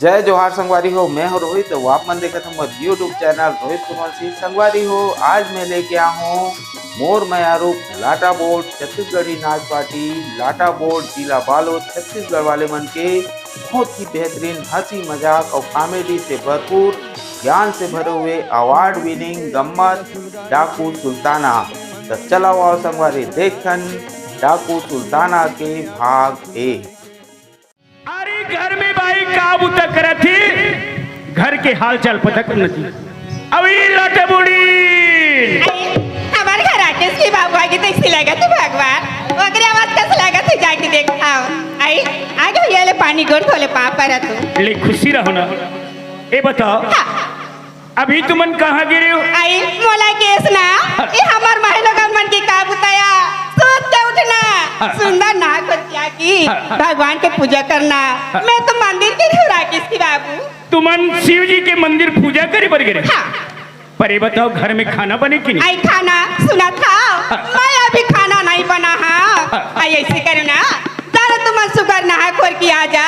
जय जोहार संगवारी हो। मैं हूँ रोहित, वो आप मन देखा था यूट्यूब चैनल रोहित कुमार सिंह संगवारी हो। आज मैं लेके आया हूँ मोर मयारू लाटा बोर्ड छत्तीसगढ़ी नाच पार्टी लाटा बोर्ड जिला बालोद छत्तीसगढ़ वाले मन के बहुत ही बेहतरीन हंसी मजाक और कॉमेडी से भरपूर ज्ञान से भरे हुए अवार्ड विनिंग गम्मत डाकू सुल्ताना। तो चलाओ आओ संगवारी देखन डाकू सुल्ताना के भाग एक। अरे घर में भाई काबू तक रही घर के हाल चाल पता कर नथी अभी लाटे बुड़ी हमारे घर आके इसकी बाबू आगे तो इसकी लगा तू भगवान वगैरह आवाज कैसे लगा तू जाके देख आओ आई आगे ये ले पानी गोर खोले पापा रा तू ले खुशी रहो ना। ए बताओ अभी तुमन कहाँ गिरे हो? आई मोला केस ना ये हमार महिला का मन की काबू तया सोच के उठना सुंदर ना कुतिया की भगवान के पूजा करना। मैं तो मंदिर के रह राकेश की बाबू तुमन शिव जी के मंदिर पूजा करे बर गिरे। हाँ। पर ये बताओ घर में खाना बने कि नहीं? आई खाना सुना था मैं अभी खाना नहीं बना हाँ आई ऐसे करे ना तारा तुम सुगर नहा खोर की आ जा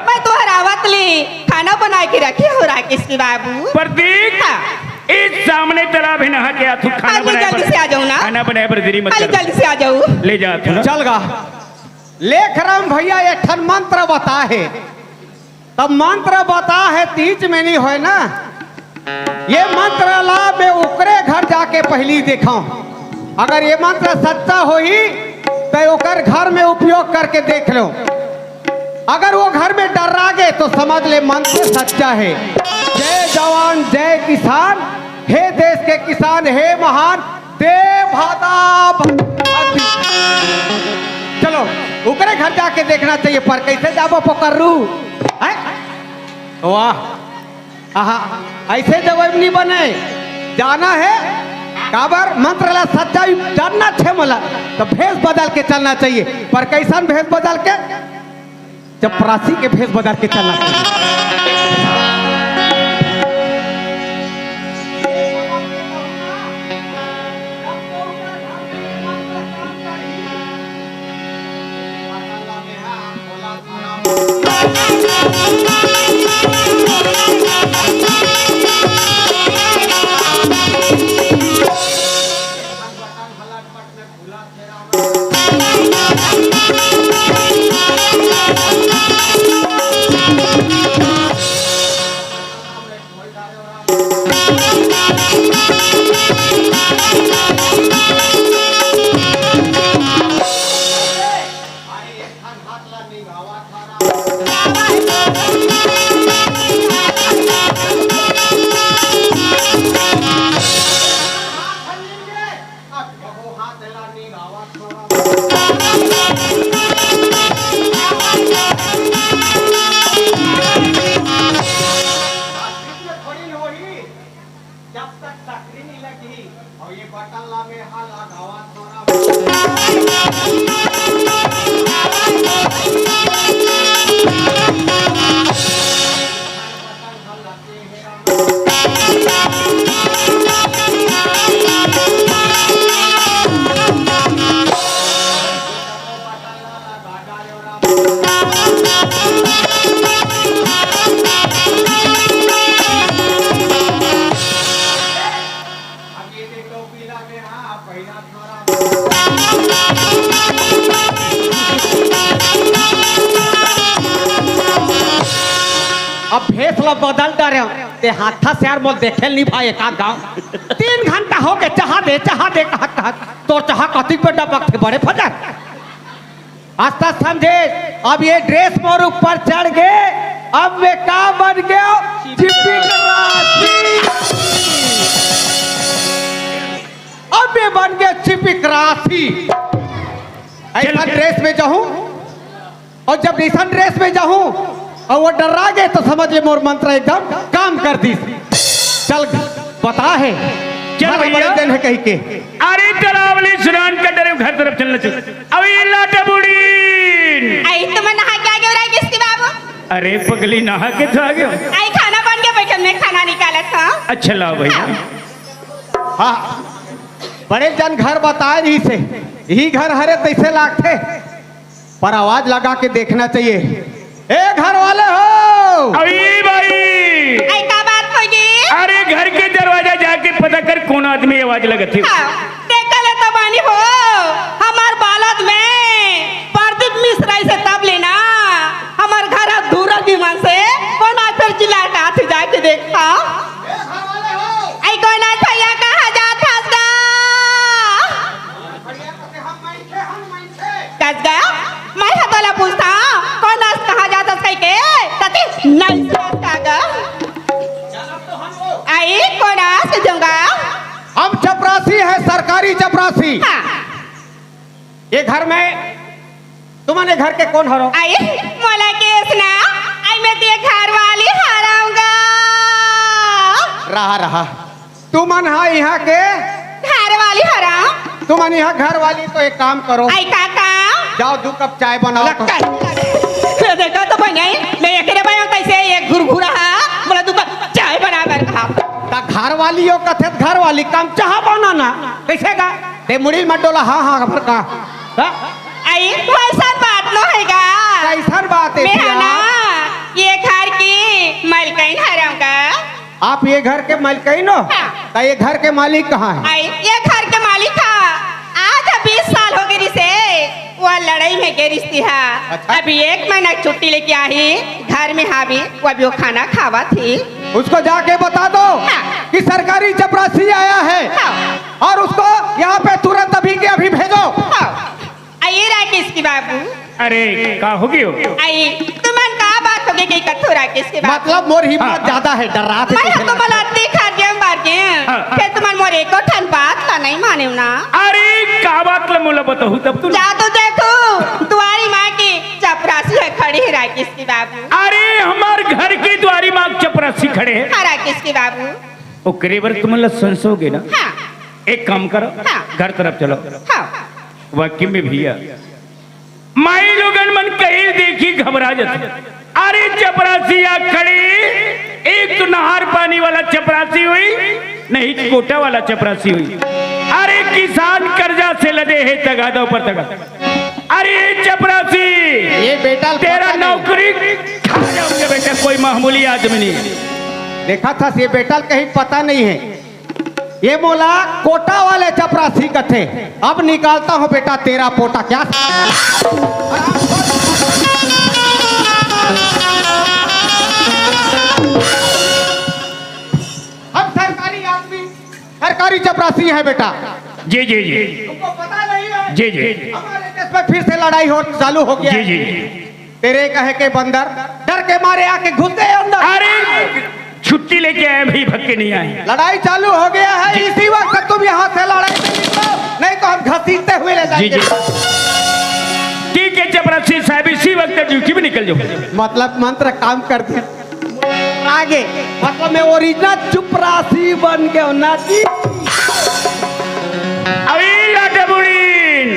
मैं तो हरावत ली खाना बना के रखी हो राकेश की बाबू पर देख इस सामने तालाब है नहा के आ तू खाना बनाए जल्दी से आ जाऊँ ना खाना बनाए पर देरी मत कर जल्दी से आ जाऊँ ले जा तू चल गा लेख राम भैया ये ठन मंत्र बता है तब मंत्र बता है तीज में नहीं होए ना ये मंत्र ला मैं उकरे घर जाके पहली देखा अगर ये मंत्र सच्चा हो ही तो ओकर घर में उपयोग करके देख लो अगर वो घर में डरा गए तो समझ ले मंत्र सच्चा है। जय जवान जय किसान हे देश के किसान हे महान देव चलो उकरे घर जाके देखना चाहिए पर कैसे जाबो पकड़ू वाह आहा ऐसे जवाब नहीं बने जाना है काबर मंत्र ला सच्चाई जानना छे मला तो भेष बदल के चलना चाहिए पर कैसन भेष बदल के चपरासी के भेष बदल के चलना चाहिए। अब भेसला बदल डरे ते हाथा से यार मोल देखे नहीं भाई एक गांव 3 घंटा हो गए चाह दे कहत तो चाह कति पे डबक थे बड़े फजर आस्था समझे। अब ये ड्रेस मोर ऊपर चढ़ गए अब मैं का बन गया अब मैं बन गया चिपिक राशि। ऐसा ड्रेस में जाऊं और जब ऐसा ड्रेस में जाऊं और वो डरा गए तो समझ ले मोर मंत्र एकदम काम कर दी। चल बता है चल भैया दिन है कहीं के अरे तलावली स्नान का डरे घर तरफ चलना चाहिए। अभी लाटा बुड़ी आई तुम नहा के आ गए राकेश की बाबू अरे पगली नहा के तो आ गए आई खाना बन के बैठल में खाना निकाला था। अच्छा लाओ भैया हाँ बड़े जन घर बताए रही से यही घर हरे तैसे लागते पर आवाज लगा के देखना चाहिए। ए घर वाले हो अभी भाई आई का बात होगी अरे घर के दरवाजा जाके पता कर कौन आदमी आवाज लगत है। हाँ, देखले तो बानी हो हमार बालद में प्रदीप मिश्रा से तब लेना हमार घर दूर विमान से कौन फिर जिला का हाथ जाके देखा आई कौन भैया कहा जाता कस गया मैं हतोला पूछता कौन आज कहा जाता कह के तते नहीं कागा आई कौन आज जाऊंगा हम चपरासी है, सरकारी चपरासी। हाँ ये घर में तुम्हारे घर के कौन हरो? आई मोला केस ना आई मैं ते घर वाली हराऊंगा रहा तुमन हाँ यहाँ के घर वाली हराऊं तुमन यहाँ घर वाली तो एक काम करो, आई काका जाओ 2 कप चाय बनाओ तो। देखो तो बनाई मैं एकरे भाई कैसे एक घुरघुरा बोला तू चाय बना कर खा ता घर वाली हो कथे घर वाली काम चाह बनाना कैसे का ते मुड़ी मत डोला हाँ भर का आई वैसा बात न हैगा कैसा बात है मैं है ना भैया? ये घर की मालकिन हराऊंगा आप ये घर के मालिक हो? हाँ। तो ये घर के मालिक कहाँ है? आई ये घर के मालिक था आज 20 साल हो गई से वो लड़ाई में गिरती है। अच्छा। अभी 1 महीना छुट्टी लेके आई घर में हावी वो अभी वो खाना खावा थी उसको जाके बता दो हाँ। कि सरकारी चपरासी आया है हाँ। और उसको यहाँ पे तुरंत अभी के अभी भेजो। आई राकेश की बाबू अरे का हो गयो आई तुमन का बात हो गई कि कथो राकेश की बाबू मतलब मोर हिम्मत हाँ। ज्यादा है, डर रहा मैं तो मलाती खा दिया मार के हाँ। फिर तुमन मोरे को ठन बात का नहीं माने ना अरे का बात ला मोला बताहू तब तू जा तो देखो तुम्हारी माँ की चपरासी है खड़ी है राकेश की बाबू अरे हमार घर की द्वारी माँ चपरासी खड़े हैं हाँ राकेश की बाबू ओकरे बर तुमला संसोगे ना हाँ एक काम करो हाँ। घर तरफ चलो हाँ वाक्य में भैया माई लोगन मन कहीं देखी घबरा जाते अरे चपरासी आ खड़ी एक तो नहर पानी वाला चपरासी हुई नहीं कोटा वाला चपरासी हुई अरे किसान कर्जा से लदे है तगादा ऊपर तगादा अरे चपरासी ये बेटा तेरा नौकरी खा जाओगे बेटा कोई मामूली आदमी नहीं देखा था ये बेटा कहीं पता नहीं है ये बोला कोटा वाले चपरासी का थे अब निकालता हूँ बेटा तेरा पोटा क्या हम सरकारी आदमी सरकारी चपरासी है बेटा जी जी जी तुमको पता नहीं है जी जी हमारे देश में फिर से लड़ाई हो चालू हो गया जी है। जी तेरे कहे के बंदर डर के मारे आके घुस गए अंदर अरे छुट्टी लेके आए भाई भग के नहीं आए लड़ाई चालू हो गया है इसी वक्त तुम यहाँ से लड़ाई में निकलो नहीं तो हम घसीटते हुए ले जी जाएंगे। जी ठीक है चपरासी साहब इसी वक्त ड्यूटी में निकल जाओ मतलब मंत्र काम कर दिया आगे मतलब मैं ओरिजिनल चपरासी बन गया ना जी अभी लाटा बुड़ीन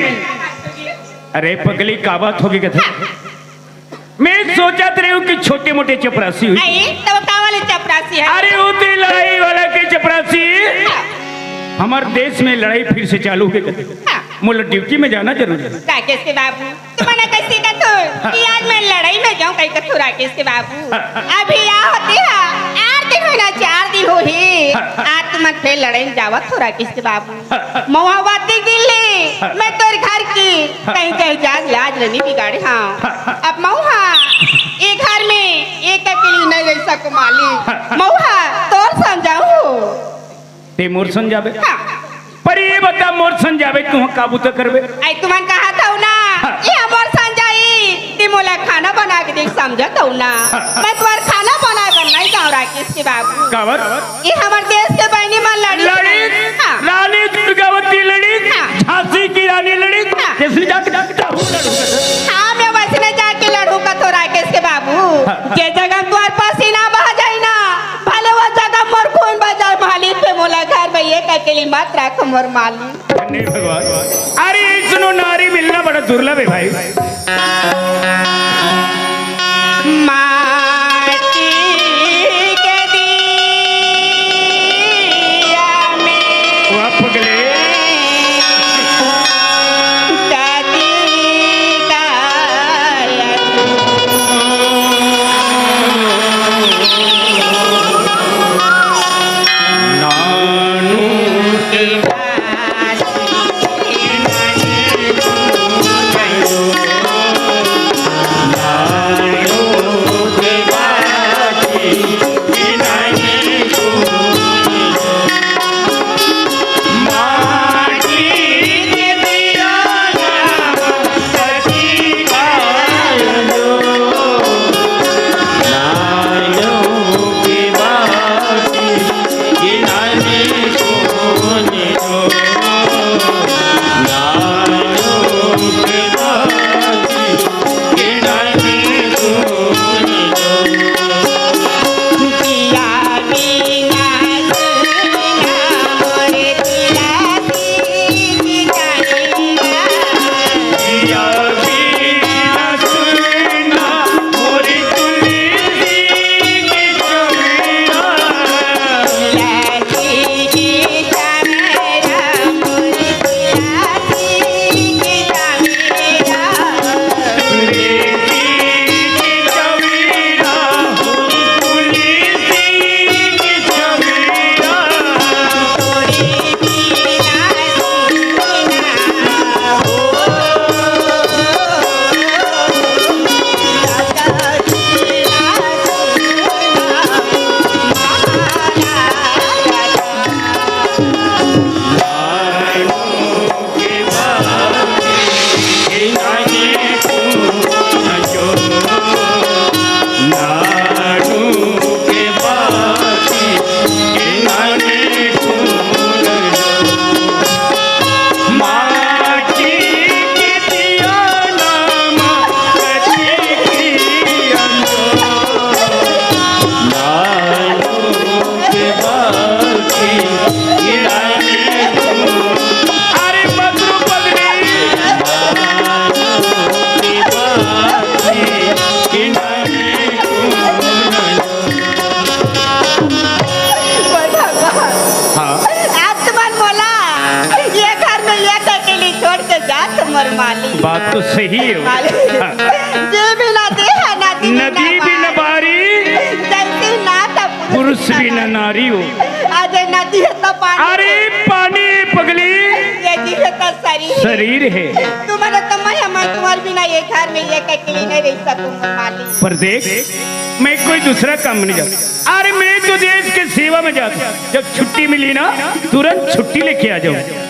अरे पगली का बात होगी कहते मैं सोचा रही हूँ कि छोटे मोटे चपरासी हुई आई तब का वाले चपरासी है अरे होती लड़ाई वाला की चपरासी हमारे देश में लड़ाई फिर से चालू हो गई मुझे ड्यूटी में जाना जरूरी है राकेश के बाबू तुम्हारा कैसे कथो कि आज मैं लड़ाई में जाऊं कहीं कथो राकेश के बाबू अभी या होती है 8 दिन होना 4 दिन हो ही आज तुम फिर लड़ाई में जावत हो राकेश के बाबू मवावती दिल्ली मैं तोर घर की कहीं कहीं जाग लाज नहीं बिगाड़े हाँ अब मऊहा ये घर में एक अकेली नहीं रह सको मालिक मऊहा तोर समझाऊ ते मोर समझावे हाँ पर ये बता मोर समझावे तू काबू तो करबे आई तुमन कहा था ना ये हमर संजाई ती मोला खाना बना के देख समझत हूं ना मैं तुम्हार खाना बना कर नहीं जाऊं राकेश के बाबू कावर ये हमार देश के बहनी मन लड़ी लड़ी हाँ। रानी दुर्गावती लड़ी हाँ। झांसी की रानी लड़ी हाँ। कैसे जाके हाँ मैं वैसे न जाके लड़ू का तो राकेश के बाबू जे जगह तुम्हार पसीना बह जाए ना भले वो जगह मोर खून बजा मालिक पे मोला घर में एक अकेली मत रखो मोर मालिक नहीं भगवान अरे सुनो नारी मिलना बड़ा दुर्लभ है भाई माटी के दिया में वह पगले दादी का बात तो सही है वो। हाँ। जे भी नदी है नदी भी न बारी जैसे ना तब पुरुष भी न नारी हो। आज नदी है तो पानी अरे पानी पगली ये जी है तो शरीर है। तुम्हारा तो मैं हमारे तुम्हारे बिना ये घर में ये अकेली नहीं रह सकूं मालिक। पर देख मैं कोई दूसरा काम नहीं जाता। अरे मैं तो देश के सेवा में जाता। जब छुट्टी मिली ना तुरंत छुट्टी लेके आ जाऊं।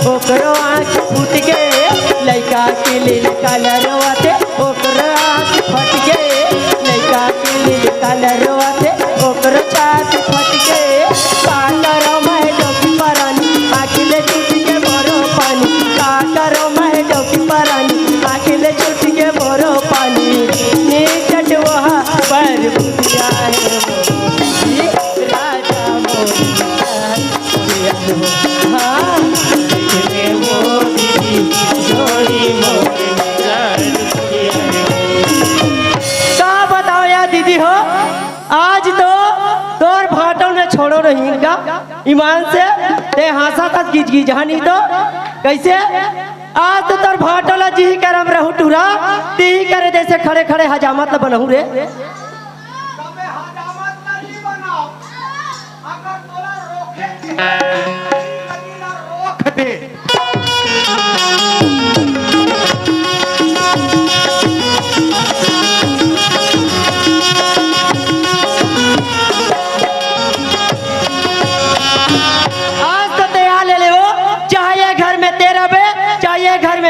ओकरो आँख फूट गए लड़का के लिए कलरवा थे ओकरो आँख फट गए लड़का के लिए कलरवा थे ओकरो छाती फट गए का करो मैं डोकी परानी आखिले छूट के बोरो पानी का करो मैं डोकी परानी आखिले छूट के बोरो पानी नीचट वहाँ पर बुझिया है वो राजा हाँ क्या बताओ यार दीदी हो आज तो तोर भाटों ने छोड़ो नहीं का ईमान से ते हंसा तक गिज गिज नहीं तो कैसे आज तो तोर भाटों ला जी करम रहू टूरा ती करे जैसे खड़े खड़े हजामत न बनहू रे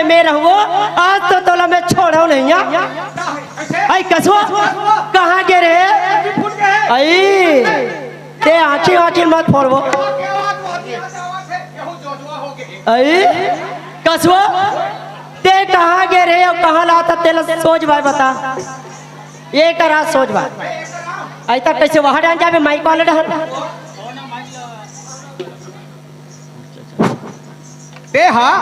में रहो आज तो तोला में छोड़ो नहीं आई कसवा कहाँ गे रहे आई ते आँखी आँखी मत फोड़ो आई कसवा ते कहाँ गे रहे और कहाँ लाता तेल सोच भाई बता ये करा सोच भाई आई तक कैसे वहाँ डाल जावे माइक वाले डाल ते हाँ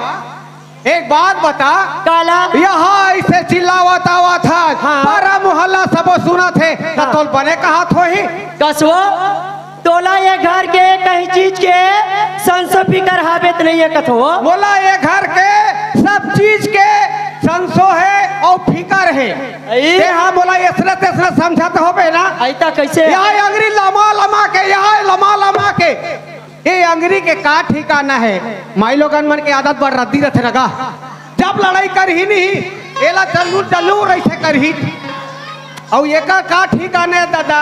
एक बात बता काला यहाँ ऐसे चिल्लावत आवा था हाँ। सारा मोहल्ला सब सुना थे हाँ। तो बने कहा थो ही कसवो तोला ये घर के कहीं चीज के संसो फिकर हाबित नहीं है कथो बोला ये घर के सब चीज के संसो है और फिकर है ते हाँ बोला इसने तेसने समझाते हो बे ना ऐसा कैसे यहाँ अंग्री लमा लमा के यहाँ लमा लमा के ये अंग्री के का ठिकाना है माई लोगन मन के आदत बढ़ रद्दी रहते लगा जब लड़ाई कर ही नहीं एला चलू चलू रही कर ही और ये का ठिकाना है दादा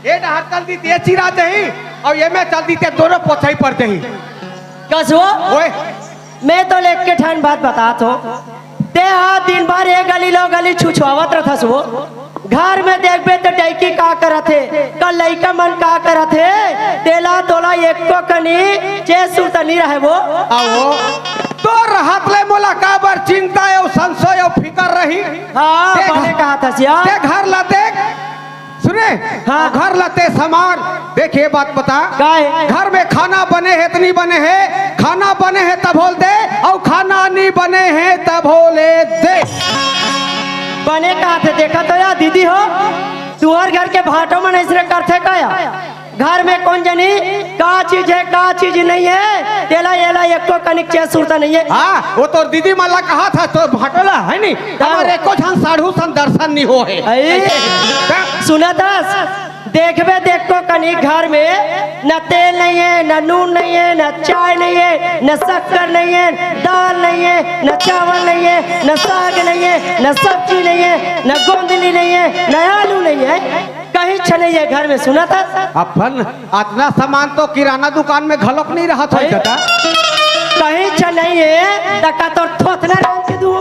ये डहर चल दी ते चिरा दही और ये में चल दी ते दोनों पोछाई पर दही कसवो ओए मैं तो लेके के ठान बात बता तो ते हाँ दिन भर एक गली लो गली छुछुआवत रहस वो घर में देखबे तो डैकी का करत है कल लइका मन का करत है तेला तोला एक को कनी जे सुतनी रहे वो आओ तो राहत ले मोला काबर चिंता है और संशय और फिकर रही हाँ मैंने कहा था सिया ते घर ला देख सुने हाँ घर लाते सामान देखिए बात बता घर में खाना बने है इतनी बने है खाना बने है तब बोल दे और खाना नहीं बने हैं तब बोले दे बने कहा थे देखा तो यार दीदी हो तुहर घर के भाटो में ऐसे करते काया घर में कौन जनी का चीज है का चीज नहीं है तेला येला एको कनिक चे सुरता नहीं है। हाँ वो तो दीदी माला कहा था तो भटोला है नहीं हमारे को छन साधु सन दर्शन नहीं हो है। सुना दस देखबे देखो कनी घर में न तेल नहीं है न नून नहीं है न चाय नहीं है न शक्कर नहीं है दाल नहीं है न चावल नहीं है न साग नहीं है न सब्जी नहीं है न गोंदली नहीं है न आलू नहीं है कहीं छ नहीं है घर में। सुना था अपन इतना सामान तो किराना दुकान में घलोक नहीं रहा था दादा कहीं छ नहीं है तका तो थोथना रान के दू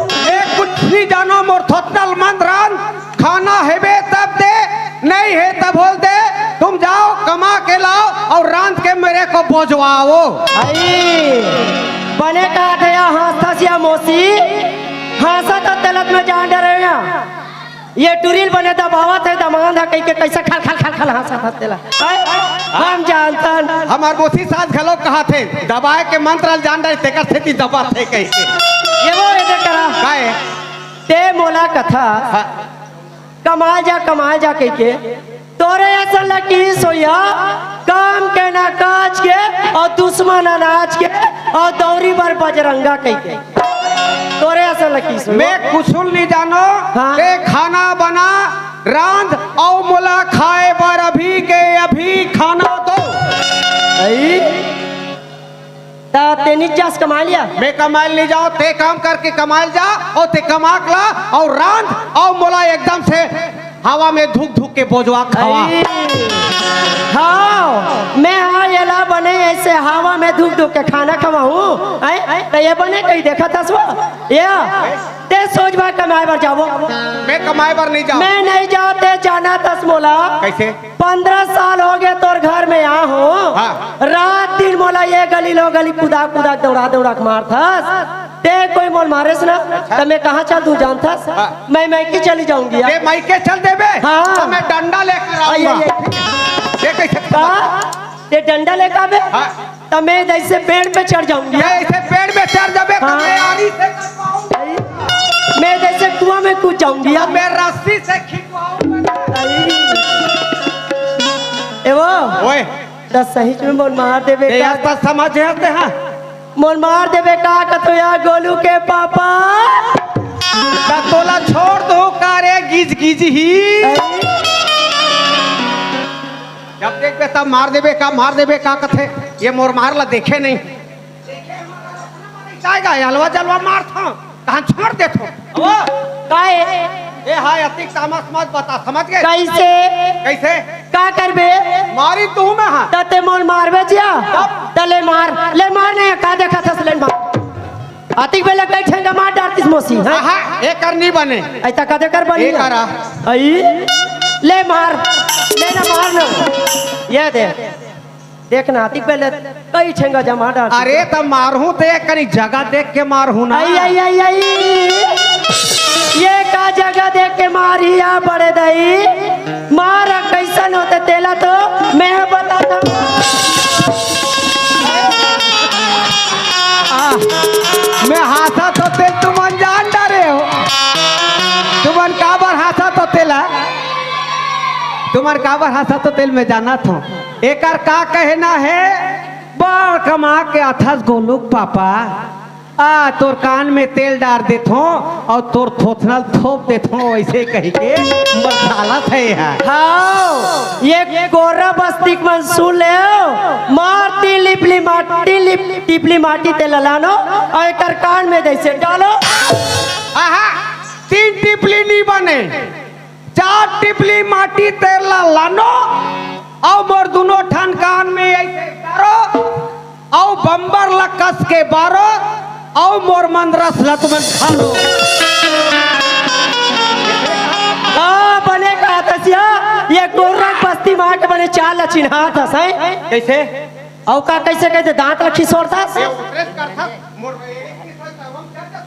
कुछ नहीं जानो मोर थोतनल मंदरान खाना है बे तब दे नहीं है तब बोल दे तुम जाओ कमा के लाओ और रांध के मेरे को बोझवाओ। बने का गया हाथ मोसी हासा तो तलत में जान डरे ये टूरिल बने दबावत है दमांधा कहीं के कैसा खल खल खल खल हासा था तेला हम जानतन हमार मोसी साथ घलो कहा थे दबाए के मंत्र जान डरे तेकर खेती दबा थे कैसे ये वो ये करा काहे ते मोला कथा कमाल जा कह के तोरे ऐसा लकी सोया काम के ना काज के और दुश्मन अनाज के और दौरी बर बजरंगा कह के तोरे ऐसा लकी सोया मैं कुछुल नहीं जानो हाँ? ते खाना बना रांध और मोला खाए बर अभी के अभी खाना दो। तेनी जास कमा लिया मैं कमाल नहीं जाओ ते काम करके कमाल जा और ते कमा ला और रांध और मोला एकदम से हवा में धूक धूक के बोझवा खावा। हाँ मैं हाँ ये ला बने ऐसे हवा में धूक धूक के खाना खवाऊं तो ये बने कहीं देखा था सो या ते सोच बा कमाए बर जाओ मैं कमाए बर नहीं जाऊं मैं नहीं जाते जाना तस मोला कैसे 15 साल हो गए तोर घर में यहाँ हो हाँ। रात दिन मोला ये गली लो गली कुदा कुदा दौड़ा दौड़ा के मार था ते कोई मोल मारे ना तो मैं कहाँ चल तू जानता हाँ। मैं की चली जाऊंगी ते मायके चल देबे हाँ। तो मैं डंडा लेकर आऊंगा ये कैसे ते डंडा लेकर आवे हाँ। तो मैं जैसे पेड़ पे चढ़ जाऊंगी ये ऐसे पेड़ में चढ़ जाबे तो हाँ। मैं आरी से कर पाऊंगा मैं जैसे कुआं में कूद जाऊंगी मैं रस्सी से खींचवाऊंगा। एवो ओए तो सही में मोल मार देवे ये आज तक समझ आते हैं मोल मार देवे का कतो या गोलू के पापा का तोला छोड़ दो कारे गिज गिज ही जब देख तब मार देबे का कथे ये मोर मार ला देखे नहीं जाएगा हलवा जलवा मार था कहां छोड़ दे थो ओ काए ए हाय अतिक तामस मत बता समझ गए कैसे कैसे का करबे मारी तू में हां तते मोल मारबे जिया तले मार नहीं का देखा था ले मार आतिक बेले कई ठेंगा मार डारतिस मोसी हां हां ए करनी बने ऐसा का दे कर बनी ए करा आई ले मार ले ना मार ना ये दे देखना आतिक बेले कई ठेंगा जमा डार अरे तब मारहूं तो एक कनी जगह देख के मारहूं ना आई आई आई आई ये का जगह देख के मारिया बड़े दई मार कैसन होते तेला तो मैं बताता मैं हाथा तो तेल तुम अनजान डरे हो तुमन काबर हाथा तो तेला तुम्हार काबर हाथा तो तेल में जाना था एकर का कहना है बाढ़ कमा के अथस गोलुक पापा आ तोर कान में तेल डाल देथो और तोर थोथनल थोप देथो ऐसे कही के मसाला थे हाँ ये गोरा बस्तिक मन सुन ले मारती लिपली माटी टिपली माटी ते ललानो और एकर कान में जैसे डालो आहा 3 टिपली नहीं बने 4 टिपली माटी तेल लानो और मोर दोनों ठन कान में ऐसे करो और बम्बर लकस के बारो और मोर मंदरस लतमन खा लो बने का तसिया ये गोरा बस्ती मार के बने चाल चिन्हा था सही कैसे औ का कैसे कहते दांत रखी सोरता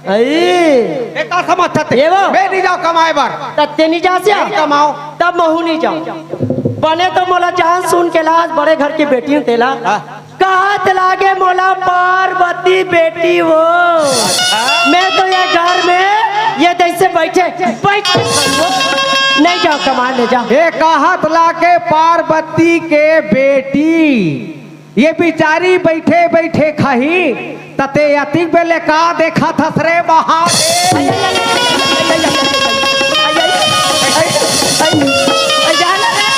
ए का समझता थे ये वो? मैं नहीं जाओ कमाए बार तत्ते नहीं जा सिया नहीं कमाओ तब महू नहीं जाओ बने तो मोला जान सुन के लाज बड़े घर की बेटी तेला कहत लागे मोला पार्वती बेटी वो मैं तो ये घर में ये जैसे बैठे बैठ नहीं जाओ कमान ले जाओ। ये कहत लाके पार्वती के बेटी ये बिचारी बैठे बैठे खही तते अति बेले का देखा थस रे महादेव।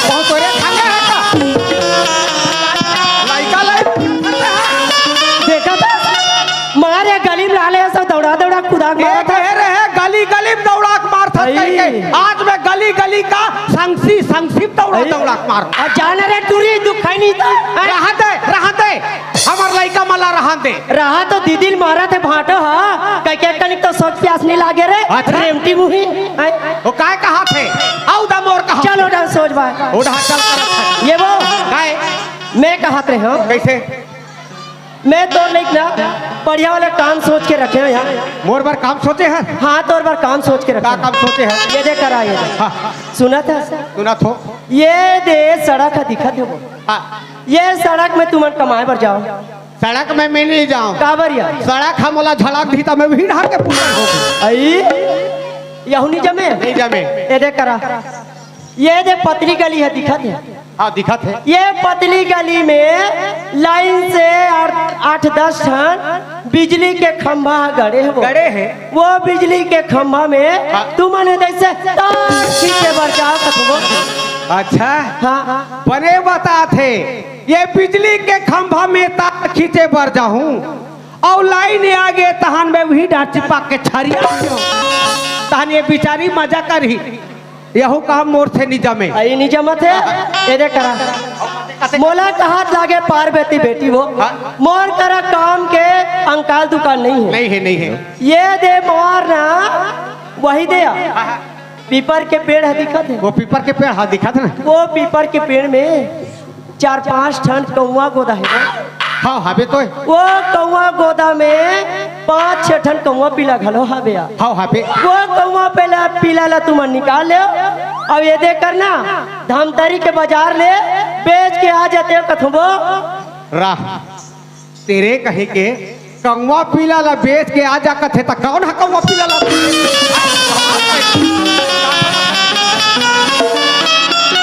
बहुत तोरे खाने है का? लाइका लाइक देखा था मारे गली में लाले सब दौड़ा दौड़ा कुदा ये मारा था। कह रहे गली गली में दौड़ा के मार था आई। आज मैं गली गली का संक्षिप्त दौड़ा दौड़ा के मार और जाने रे टूरी दुखाई नहीं था। रहा दे हमार लइका मला रहा दे। रहा तो दीदी मारा थे भाटो हाँ कह के कनिक तो सोच प्यास नहीं लागे रे। अच्छा। रेमटी मुही वो काय कहा थे आउ दम और कहा चलो डा सोच बाय उड़ा चल कर ये वो काय मैं कहा थे हाँ कैसे मैं तो नहीं ना बढ़िया वाला काम सोच के रखे हैं यहाँ। मोर बार काम सोचे हैं हाँ तो और बार काम सोच के का रखा काम सोचे हैं ये दे करा ये दे। हाँ सुना था सुना थो ये दे सड़क है दिखा थे वो हाँ ये सड़क में तुम कमाए पर जाओ सड़क में मैं नहीं जाऊं काबरिया सड़क हम वाला झड़क दी तो मैं भी ढार के पूरा हो गई आई यहू नहीं जमे नहीं जमे ये दे करा ये दे पतली गली है दिखा थे हाँ दिखा थे ये पतली गली में लाइन से 8-10 टन बिजली के खंभा गड़े हैं वो। गड़े हैं वो बिजली के खंभा में हाँ। तुमने जैसे तार खींचे बचाओ कथो। अच्छा हाँ बने बता थे ये बिजली के खंभा में तार खींचे बर जाऊं और लाइन आगे तहन में वही डांट चिपा के छरिया तहन ये बिचारी मजा करी यहू काम मोर थे नहीं जमे आई नहीं जमत है ये दे करा मोला कहात लागे पार्वती बेटी वो हाँ। मोर करा काम के अंकाल दुकान नहीं है नहीं है ये दे मोर ना वही दे पीपर के पेड़ है दिखत है वो पीपर के पेड़ हाँ दिखा था ना वो पीपर के पेड़ में 4-5 टन कौआ गोदा है हाँ हबे तो वो कौआ गोदा में 5-6 टन कौआ पीला घलो हबे हाँ हबे वो कौआ पहला पीला ला तुम निकाल ले अब ये दे करना धमतरी के बाजार ले बेच के आ जाते हो कथबो राह तेरे कहे के कौवा पीला ला बेच के आ जा कथे त कौन है कौवा पीला ला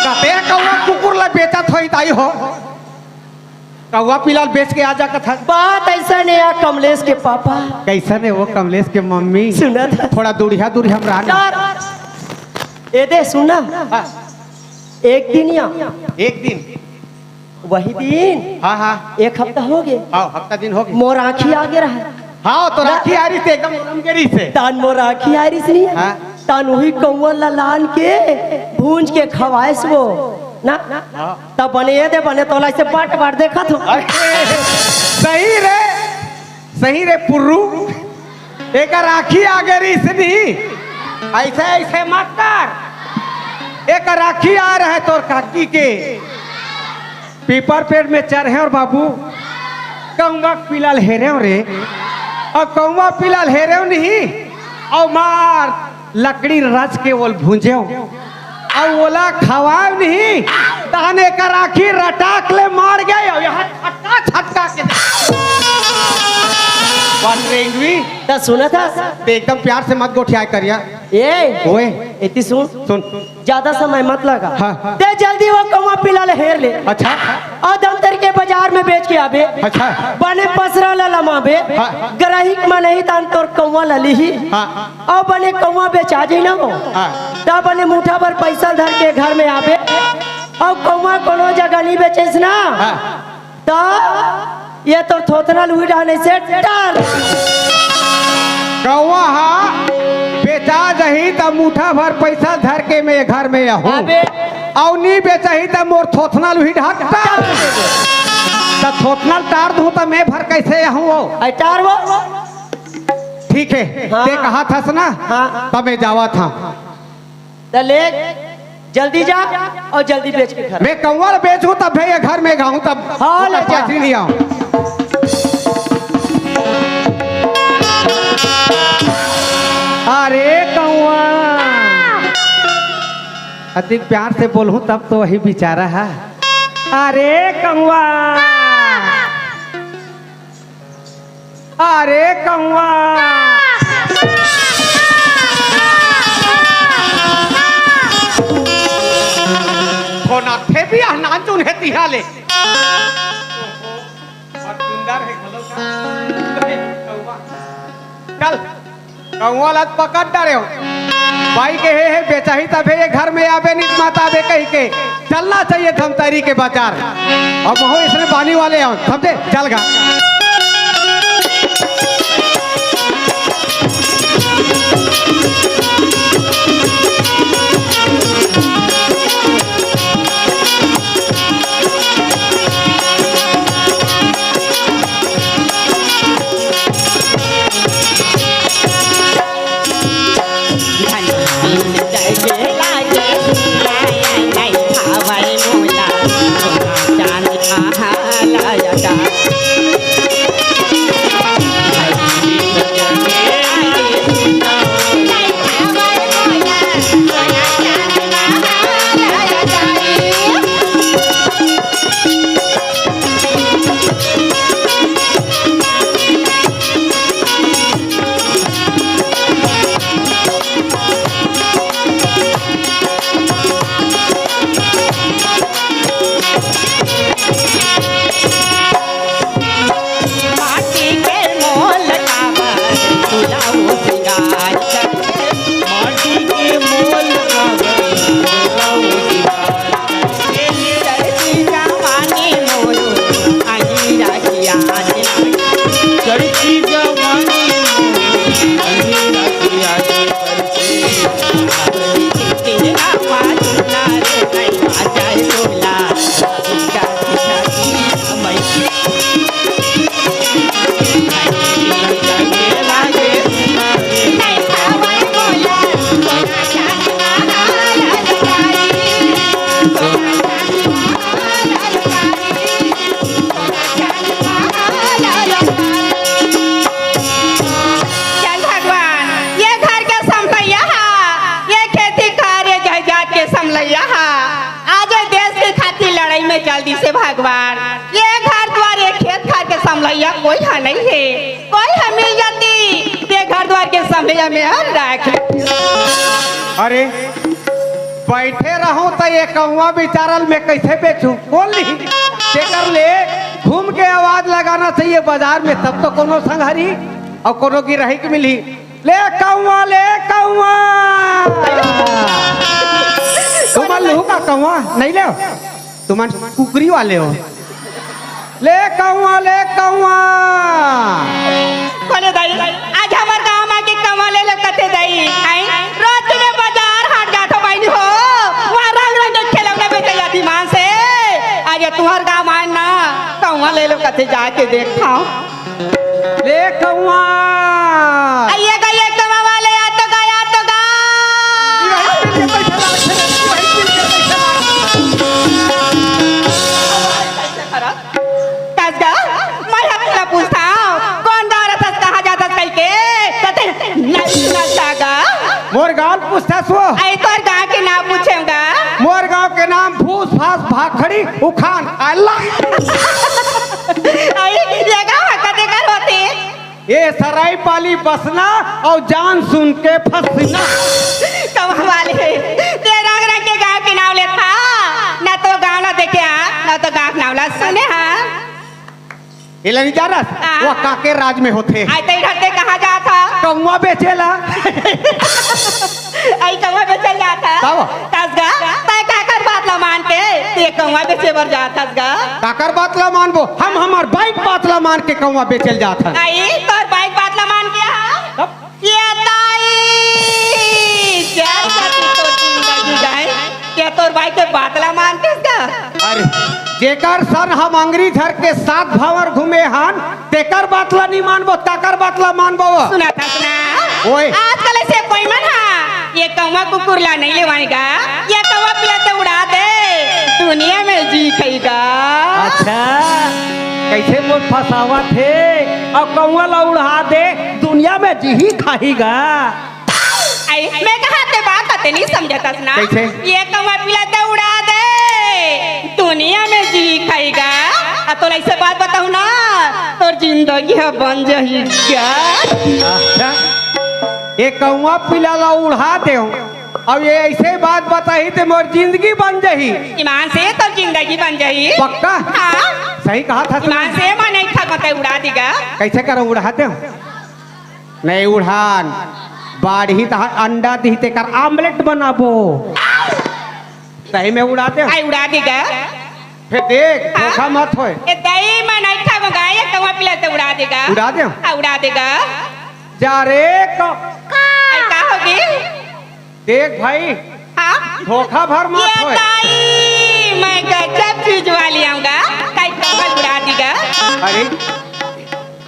कते कौवा कुकुर ला बेचा थई ताई हो कौवा पीला बेच के आ जा कथा बात ऐसा नहीं है कमलेश के पापा कैसन है वो कमलेश के मम्मी सुना था थोड़ा दूरी हम रहना ये दे सुना एक दिन या एक दिन वही दिन हाँ एक हफ्ता हो गए हाँ हफ्ता दिन हो गया मोर आँखी आगे रहा हाँ तो राखी आ रही थी एकदम रमगेरी से तान मोर आँखी आ रही नहीं हाँ। तान वही कौआ ललान के भूंज के खवाइस वो ना तब बने दे बने तोला से बाट देखा तो सही रे पुर्रू एक राखी आ गई नहीं ऐसे ऐसे मत कर एक राखी आ रहा है तोर काकी के पीपर पेड़ में चढ़े और बाबू कौवा पीला हेरे रे और कौवा पीला हेरे नहीं और मार लकड़ी रच के वो भूंजे और ओला खवाए नहीं ताने का राखी रटाक ले मार गए और यहाँ छटका के तो सुना था ते एकदम प्यार से मत गोठिया करिया ये ओए इतनी सुन सुन ज्यादा समय मत लगा हाँ। ते जल्दी वो कौवा पीला ले हेर ले अच्छा और दमतर के बाजार में बेच के आबे अच्छा बने पसरा ला लमाबे हाँ। ग्राहक में नहीं तान तोर कौवा लली ही हाँ और बने कौवा बेचा जी ना हो हाँ तब बने मुठा भर पैसा धर के घर में आबे और कौवा कोनो जगह नहीं बेचेस ना हाँ तो ये तो थोथना लुई डालने से डाल कौवा हाँ बेचा जही तब मुठा भर पैसा धर के मैं घर में आहूं अबे और नहीं बेचही तब मोर थोथना लुही ढाकता तब थोथना टार दूं तब मैं भर कैसे आहूं अटार वो ठीक है हाँ। ते कहा था ना हाँ। तब मैं जावा था तो ले जल्दी जा और जल्दी बेच के घर मैं कौवा बेचूं तब भैया घर में गाऊं तब हाँ, ले जा। पैसे नहीं आऊं अरे कौवा अधिक प्यार से बोलूं तब तो वही बेचारा है अरे कौवा अरे कौवा भी नाच चुन है तिहाले सुंदर है खलो का चल कौवा लत पकड़ डरे हो भाई के है बेचाही तबे ये घर में आवे नित माता आवे कही के चलना चाहिए धमतरी के बाजार अब हो इसने पानी वाले आओ समझे चल गा जल्दी से भगवान ये घर द्वार ये खेत खार के समलैया कोई है नहीं है कोई है मिल जाती ये घर द्वार के समलैया में हम रख अरे बैठे रहो तो ये कौवा बिचारल में कैसे बेचूं बोल ली कर ले घूम के आवाज लगाना चाहिए बाजार में तब तो कोनो संघरी और कोनो की रही की मिली ले कौवा तुम लू का कौवा नहीं ले तुम कुकरी वाले हो ले कौवा कोने दाई आज हमार गांव में के कौवा ले कते दाई आई रोज में बाजार हाट जातो बाई हो वहां रंग रंग के खिलौने बेचे जाती मां से आज तुम्हार गांव में ना कौवा ले लो कते जाके देखा ले कौवा आइए गए कौवा वाले आ तो गया पूछता कौन गा रहा था कहाँ जाता कल के नहीं नचागा मोर गांव पूछता सो आई तोर गांव के नाम पूछेगा मोर गांव के नाम फूस फास भाखड़ी उखान अल्लाह आई ये गांव कते कर होते ये सराय पाली बसना और जान सुन के फंसना कौवा वाले ते रंग रंग के गांव के नाम लेता ना तो गांव ना देखे ना तो गांव नाम ला सुने हाँ नहीं जा रहा वो काके राज में होते आई तई घरते कहाँ जाता कौवा बेचेला आई कौवा बेचल जाता तसगा तय काकर बात ला मान के ते कौवा बेचे बर जातस गा काकर बात ला मानबो हम हमार बाइक बात ला मान के कौवा बेचल जाता आई तोर बाइक बात ला मान के हां ये ताई क्या करती तोर जिंदगी जाए क्या तोर बाइक के बात ला मानते का अरे जेकर सन हम अंगरी धर के साथ भावर घूमे हन तेकर बातला नहीं मानबो ताकर बातला मानबो सुना था सुना ओए आजकल से कोई मन हा ये कौवा कुकुरला नहीं लेवाएगा ये कौवा पिलाते उड़ा दे दुनिया में जी खाएगा अच्छा कैसे मोर फसावा थे और कौवा ला उड़ा दे दुनिया में जी ही खाएगा आई मैं कहा ते बात आते नहीं समझता ना कैसे ये कौवा पिलाते उड़ा दे दुनिया में जी खाएगा तो ऐसे बात बताऊं ना तो जिंदगी है बन जाएगी क्या अच्छा एक कौवा पिला ला उड़ा दे अब ये ऐसे बात बताई तो मोर जिंदगी बन जाही। ईमान से तो जिंदगी बन जाई। पक्का? हाँ सही कहा था तुमने। ईमान से मैं नहीं खा मत उड़ा देगा। कैसे करो उड़ाते हो? नहीं उड़ान बाढ़ी तो अंडा दीते कर आमलेट बनाबो सही में उड़ाते हो। आई उड़ा देगा। फिर देख धोखा मत होए। ये दही मैं नहीं खा मंगाया कवा पिला तो उड़ा देगा। उड़ा दे उड़ा देगा। जा रे आई का होगी? देख भाई हाँ धोखा भर मत ये होए। दाई मैं गजब चीज वाली आऊंगा कई कमल उड़ा देगा। अरे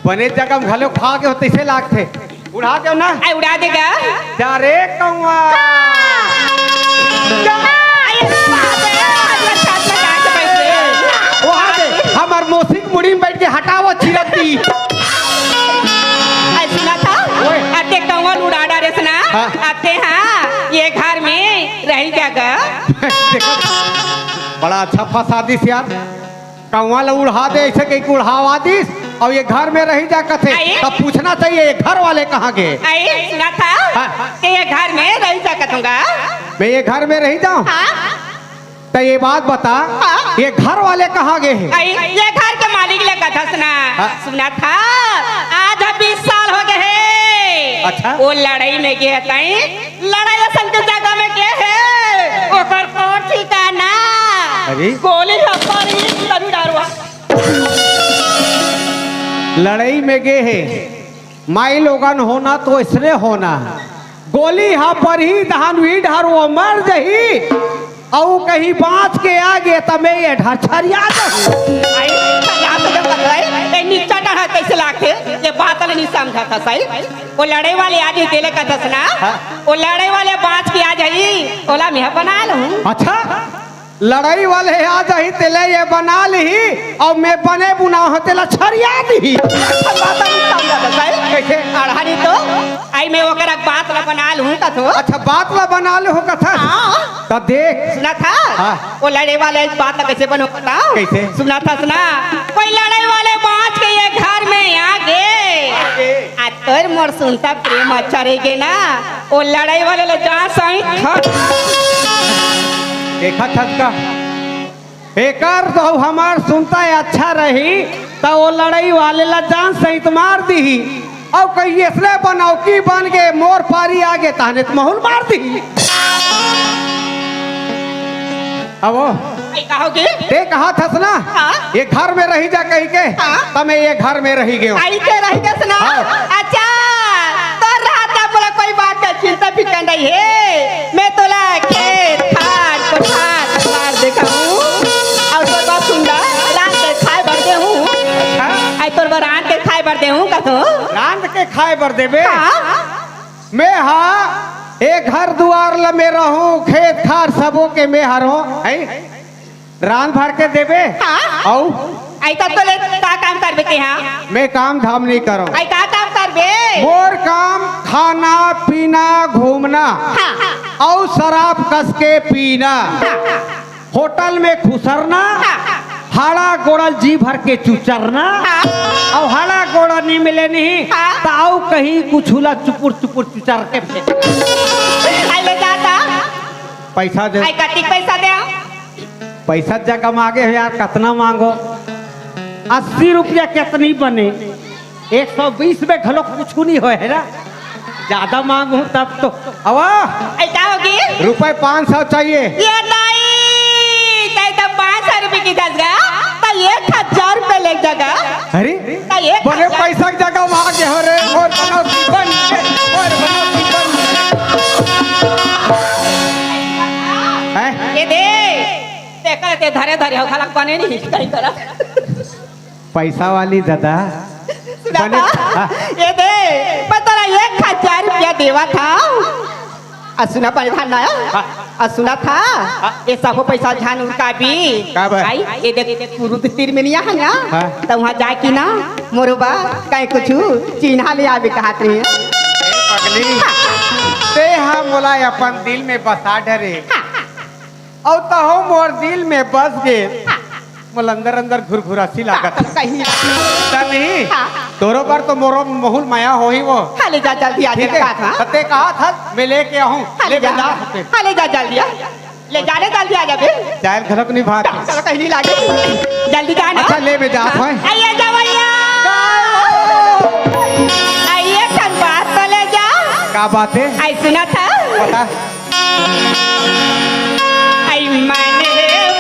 बने जगह में घलो खा के होते से लागते उड़ा दो ना। आई उड़ा देगा। जा रे कौआ वहाँ दे हमार मोसिक मुड़ी में बैठ के हटाओ छिड़कती। सुना था आते कमल उड़ा डारे सुना। हाँ। आते हाँ ये घर में रही जगह। बड़ा अच्छा फसादिस यार कौआ ला उड़ा दे ऐसे कहीं उड़ावा दिस और ये घर में रही जा कथे तब पूछना चाहिए ये घर वाले कहाँ गए। आई सुना था हाँ। कि ये घर में रही जा करूंगा। मैं ये घर में रही जाऊँ हाँ तो ये बात बता हाँ। ये घर वाले कहाँ गए हैं? आई ये घर के मालिक लगा था सुना। हाँ। सुना था आज 20 साल हो गए हैं। अच्छा। वो लड़ाई में गए ताई लड़ाई असल के जगह में गए हैं ओकर को ठिकाना। अरे गोली हमारी लड़ी डारवा लड़ाई में गए हैं माई लोगन होना तो इसने होना गोली हाँ पर ही धान भी ढार वो मर जही और कहीं बाँच के आगे तब मैं ये ढाछरिया आई यहाँ तो जब कर रहे ये नीचा डरा कैसे लाखे ये बात नहीं समझा था सही। वो लड़ाई वाले आज ही दिले का दसना। वो लड़ाई वाले बाँच के आ जाई ओला मैं बना लूँ। अच्छा लड़ाई वाले आ जाही तेले ये बना ली और मैं बने बुना होते ला छरिया दी। बात नहीं समझा था सही। कैसे? अड़हानी तो आई मैं ओकरा बात ला बना लूँ का तो। अच्छा बात ला बना ले हो कथा हाँ। तो देख सुना था हाँ। वो लड़ाई वाले इस बात ला कैसे बनो बताओ। कैसे? सुना था सुना कोई लड़ाई वाले बाँच के ये घर में आ गए आज तोर मोर सुनता प्रेम अच्छा रहेगे ना वो लड़ाई वाले ले जा सही देखा छक्का एकर तो हमार सुनता है अच्छा रही तो वो लड़ाई वाले ला जान सहित मार दी और कहीं इसने बनौकी बन के मोर पारी आगे ताने तो महल मार दी। अब वो कहोगे ते कहा था ना हाँ। ये घर में रही जा कहीं के हाँ। तब मैं ये घर में रही गई आई के रही गए सुना। हाँ। अच्छा तो रहता बोला कोई बात का चिंता फिकर नहीं है मैं तोला खेत खाद कोठार मार देखा हूँ और तोर बात सुनदा रात के खाए भरते हूँ। आई तोर रात के खाए भरते हूँ का तो रांध के खाए बर देवे हाँ। मैं हाँ एक घर दुआर ल में रहूं खेत खार सबों के में हरो है रांध भर के देवे हाँ। औ आई तब तो ले का काम करबे के हाँ मैं काम धाम नहीं करो आई का काम करबे मोर काम खाना पीना घूमना हाँ। और शराब कस के पीना होटल में खुसरना हाड़ा गोड़ल जी भर के चुचरना और हाड़ा गोड़ा नहीं मिले नहीं ताऊ कहीं कुछ हुला चुपुर चुपुर चुचर के फेंक आई ले जाता पैसा दे आई कतिक पैसा दे पैसा जगह मांगे हो यार कितना मांगो 80 रुपया कितनी बने 120 में घलो कुछ नहीं हो है ना ज्यादा मांगू तब तो अवा आई का होगी रुपए 500 चाहिए ये नहीं चाहे तो 500 रुपए की दसगा तो 1000 रुपए ले जाएगा। अरे ये बड़े पैसा की जगह मांगे हो रे और बनौती बन के और बनौती बन ये दे देखा ते धरे धरे हो खाला बने नहीं कहीं तरह पैसा वाली दादा सुना था ये दे मैं तेरा 1000 रुपया देवा था सुना परिवार ना सुना था ये सब पैसा झान उनका भी आई ये देख पुरुष तीर में नहीं है ना तो वहाँ जाए कि ना मोरबा कहीं कुछ चिन्हा ले आवे कहा रही पगली ते हम बोला अपन दिल में बसा डरे और तो हो मोर दिल में बस गए मोल अंदर अंदर घुरघुरासी लागत कहीं नहीं तोरो पर तो मोरो मोहुल माया हो ही वो। हाले जा जल्दी आ ठीक जा है था सत्य कहा था मैं लेके आऊँ हाले लेके जा जा सकते हाले जा जल्दी आ ले जाने जल्दी आ जा बे चायल खलक नहीं भाग चलो कहीं नहीं लागे जल्दी जाना अच्छा ले में जात है आइए जा भैया आइए कल बात तो ले जा क्या बात है आई सुना था बता आई मन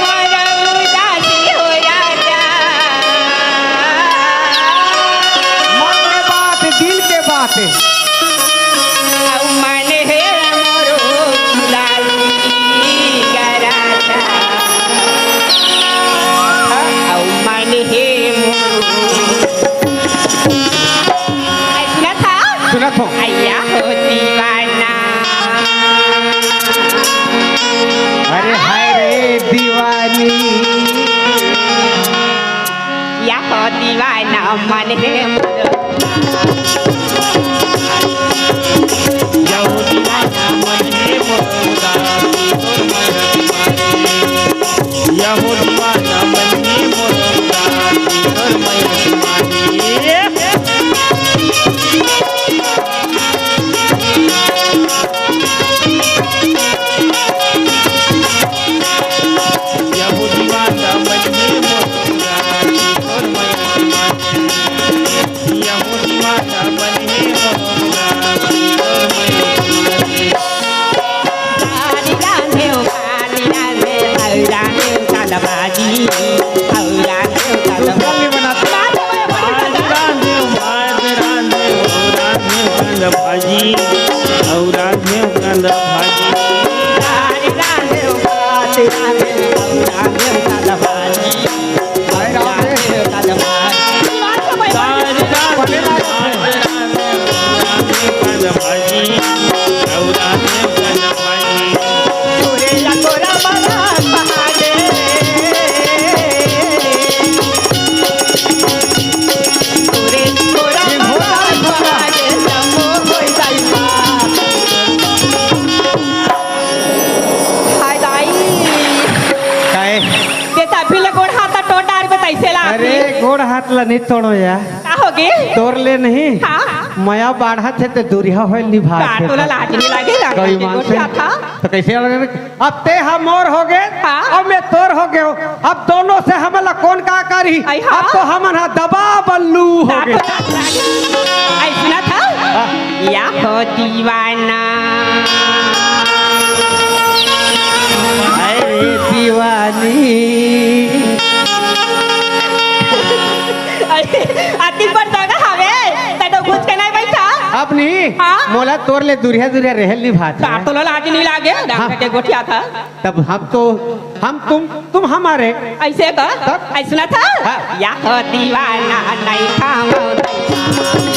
मोरा उदासी हो राजा मन के बात दिल के बात है औ मन है मोरो उदासी कराता औ मन है मोरो आई सुना था सुना तो आया हो दीवाना अरे हाय रे दीवानी या हो दीवाना मन है मोरो यहो दीवाना मन है मोरा तोर मैं यहो दीवाना मन है मोरा तोर मैं यहो दीवाना मन है मोरा तोर मैं यहो दीवाना मन है मोरा तोर मैं आली राने औराने कालबाजी औराने कालबाजी बनाते भाजी और भाजी आली राने औराने कालबाजी औराने कालबाजी भाजी तोरे या तोरा बना पहाड़े तोरे तोरा बना पहाड़े नमो होई जाई हाय दाई काहे बेटा बिल गोड़ हाथ टोटार बताइसे ला अरे गोड़ हाथ ला नहीं तोड़ो यार का होगे तोड़ ले नहीं हां मया बाढ़ा थे तो दूरिया होल निभा का तोला लाज नहीं लागेगा कोई मान से गोठिया था तो कैसे अब ते हम मोर हो गए हाँ। अब मैं तोर हो गए अब दोनों से हमला कौन का करी आई हाँ। अब तो हम दबा बल्लू हो गए आई सुना था या हो दीवाना अरे दीवानी अति पर जगह हवे तडो कुछ के नहीं बैठा अब नहीं हाँ। मोला तोर ले दूरिया दूरिया रहल निभात का तोला लाज नहीं लागे डाक्टर के गोठिया था तब हम तुम हमारे ऐसे कर तब? आई सुना था हाँ। या हो दीवाना नहीं खाओ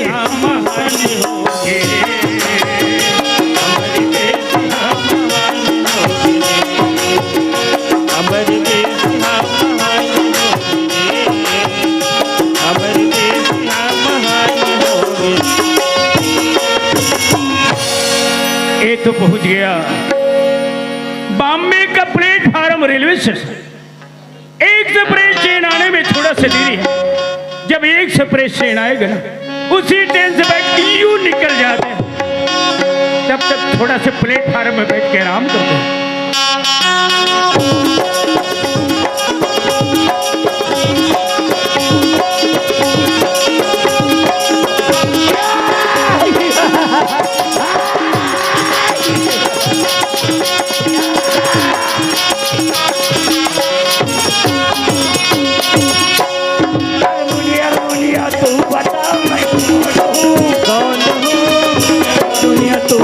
हम महान होंगे, हमारे देश हम महान होंगे, हमारे देश हम महान होंगे, हमारे देश हम महान होंगे। ये तो पहुंच गया बॉम्बे का प्लेटफार्म रेलवे स्टेशन। एक एक्सप्रेस ट्रेन आने में थोड़ा सा देरी है। जब एक एक्सप्रेस ट्रेन आएगा ना, उसी ट्रेन से बैठ के यूं निकल जाते हैं, तब तक थोड़ा सा प्लेटफार्म में बैठ के आराम करते हैं।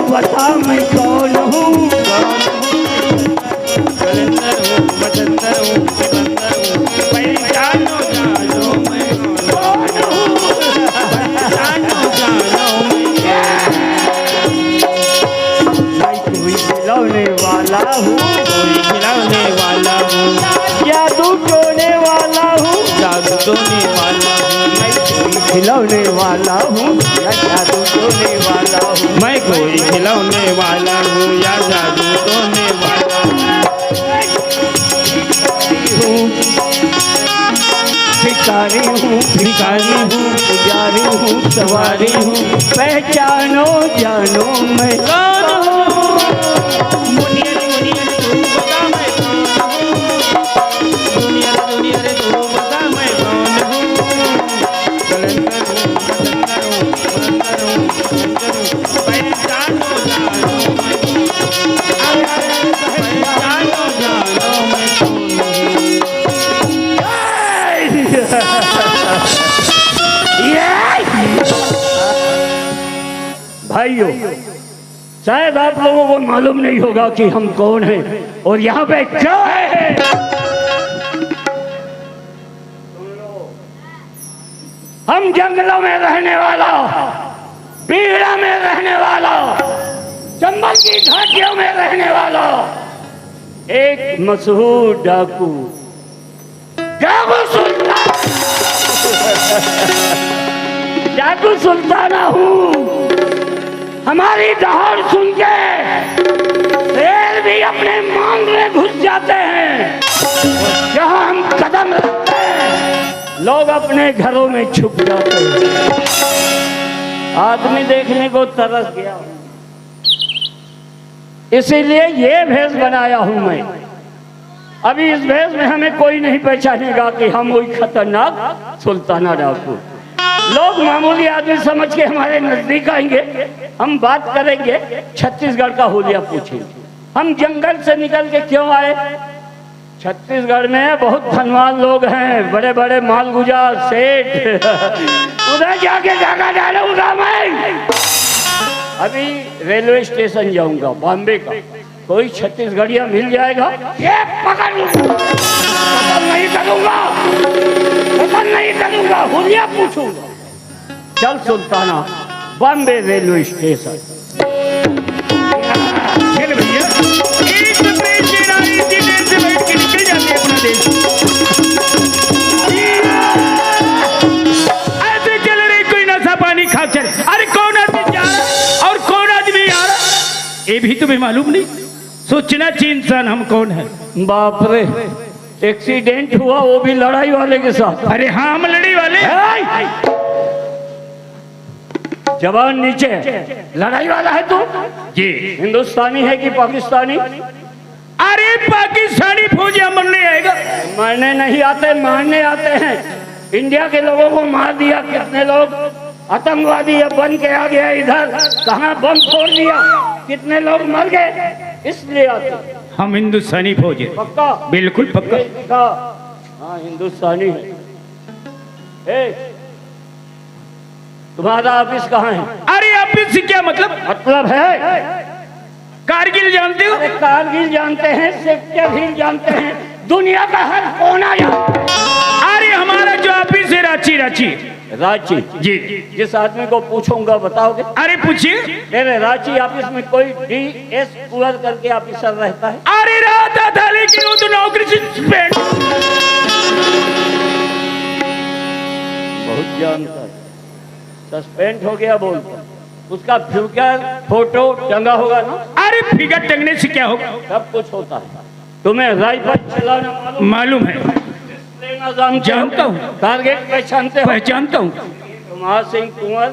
बता मैं कौन हूँ, कलंदर हूँ, बदंदर हूँ, सिकंदर हूँ, पहचानो जानो मैं कौन हूँ, पहचानो जानो मैं कोई खिलौने वाला हूँ, कोई खिलाने वाला हूँ, जादू टोने वाला हूँ, जादू टोने वाला हूँ, मैं कोई खिलौने वाला हूँ या जादू टोने वाला हूँ, मैं कोई खिलौने वाला हूँ या जादू टोने वाला हूँ। भिखारी हूँ, भिखारी हूँ, पुजारी हूँ, सवारी हूँ, पहचानो जानो मैं कौन हूँ? मुनिया रे तू बता मैं कौन हूँ? दुनिया रे तू बता मैं कौन हूँ? कलंदर हूँ, बदंदर हूँ, पुरंदर हूँ, सिकंदर हूँ, पहचानो जानो मैं कौन हूँ? पहचानो जानो मैं कौन हूँ? भाइयों, शायद आप लोगों को मालूम नहीं होगा कि हम कौन हैं और यहाँ पे क्या है। हम जंगलों में रहने वाला, पीड़ा में रहने वाला, चंबल की घाटियों में रहने वाला एक मशहूर डाकू डाकू सुल्ताना हूँ। हमारी दहाड़ सुन के शेर भी अपने मांग में घुस जाते हैं। जहाँ हम कदम रखते हैं, लोग अपने घरों में छुप जाते हैं। आदमी देखने को तरस गया, इसीलिए ये भेष बनाया हूं मैं। अभी इस भेष में हमें कोई नहीं पहचानेगा कि हम वही खतरनाक सुल्ताना डाकू। लोग मामूली आदमी समझ के हमारे नजदीक आएंगे, हम बात करेंगे, छत्तीसगढ़ का हुलिया पूछेंगे। हम जंगल से निकल के क्यों आए? छत्तीसगढ़ में बहुत धनवान लोग हैं, बड़े बड़े मालगुजार सेठ। उधर जाके जगह डालूंगा मैं। अभी रेलवे स्टेशन जाऊंगा बॉम्बे का, कोई छत्तीसगढ़िया मिल जाएगा, ये पकड़ लूंगा। कतल नहीं करूंगा, कतल नहीं करूंगा, हुलिया पूछूंगा। चल सुल्ताना, बॉम्बे रेलवे स्टेशन। चल भैया, एक ट्रेन से रानी की ट्रेन से बैठ के निकल जाते हैं अपना देश। ऐसे चल रहे, कोई नशा पानी खा चल। अरे कौन आदमी जा रहा और कौन आदमी आ रहा, ये भी तुम्हें मालूम नहीं। सोचना चाहिए इंसान हम कौन है। बाप रे, एक्सीडेंट हुआ वो भी लड़ाई वाले के साथ। अरे हाँ, हम लड़ाई वाले। जवान नीचे, लड़ाई वाला है तू? जी। हिंदुस्तानी है कि पाकिस्तानी? अरे पाकिस्तानी फौजी मरने आएगा। मरने नहीं आते, मारने आते हैं। इंडिया के लोगों को मार दिया, कितने लोग आतंकवादी अब बन के आ गया इधर, कहाँ बम फोड़ दिया, कितने लोग मर गए, इसलिए आते। हम हिंदुस्तानी फौजी। पक्का? बिल्कुल पक्का। हाँ, हिंदुस्तानी है। तुम्हारा ऑफिस कहाँ है? अरे ऑफिस से क्या मतलब? मतलब है कारगिल जानते हो? अरे कारगिल जानते हैं, सेक्टर हिल जानते हैं, दुनिया का हर कोना जानते हैं। अरे हमारा जो ऑफिस है रांची, रांची। जी। जिस आदमी को पूछूंगा बताओगे? अरे पूछिए। तेरे रांची ऑफिस में कोई DS कुंवर करके ऑफिसर रहता है? अरे रहता था लेकिन वो तो नौकरी से सस्पेंड। बहुत जानता है, सस्पेंड हो गया बोलता। उसका फ्यूचर फोटो टंगा होगा ना? अरे फिगर टंगने से क्या होगा? सब कुछ होता है। तुम्हें राइफल चलाना मालूम है, लेना जानता हूँ। टारगेट पहचानते हो? पहचानता हूँ। कुमार सिंह कुंवर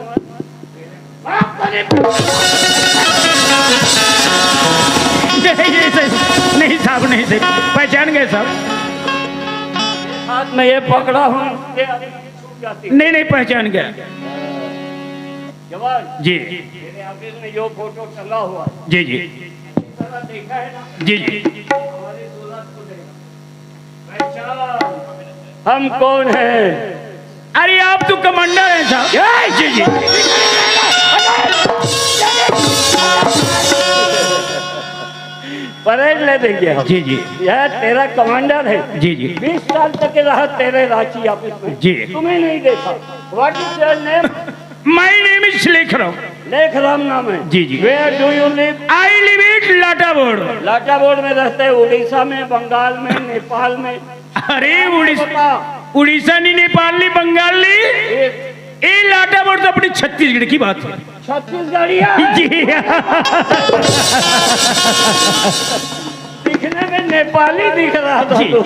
नहीं साहब, नहीं साहब, पहचान गए साहब। हाथ में ये पकड़ा हूँ, नहीं नहीं, पहचान गया। जवान जी मेरे ऑफिस में जो फोटो टंगा हुआ है, जी जी देखा है ना? जी जी। हमारी सूरत को देखा। पहचान हम कौन हैं? अरे आप तो कमांडर हैं साहब। जी जी। परेड ले देंगे हम। जी जी यह तेरा कमांडर है। जी जी 20 साल तक के रहा तेरे रांची ऑफिस में। जी। तुम्हें नहीं देखा। What is your name? My name is Lekhram. Lekhram नाम है? जी जी। Where do you live? I live it Lata board. Lata board में रहते हैं? उड़ीसा में, बंगाल में, नेपाल में? अरे उड़ीसा, बता। उड़ीसा नहीं, नेपाल नहीं, बंगाल नहीं, ये लाटा बोर्ड तो अपनी छत्तीसगढ़ की बात है। छत्तीसगढ़िया जी। दिखने में नेपाली दिख रहा था जी। तू,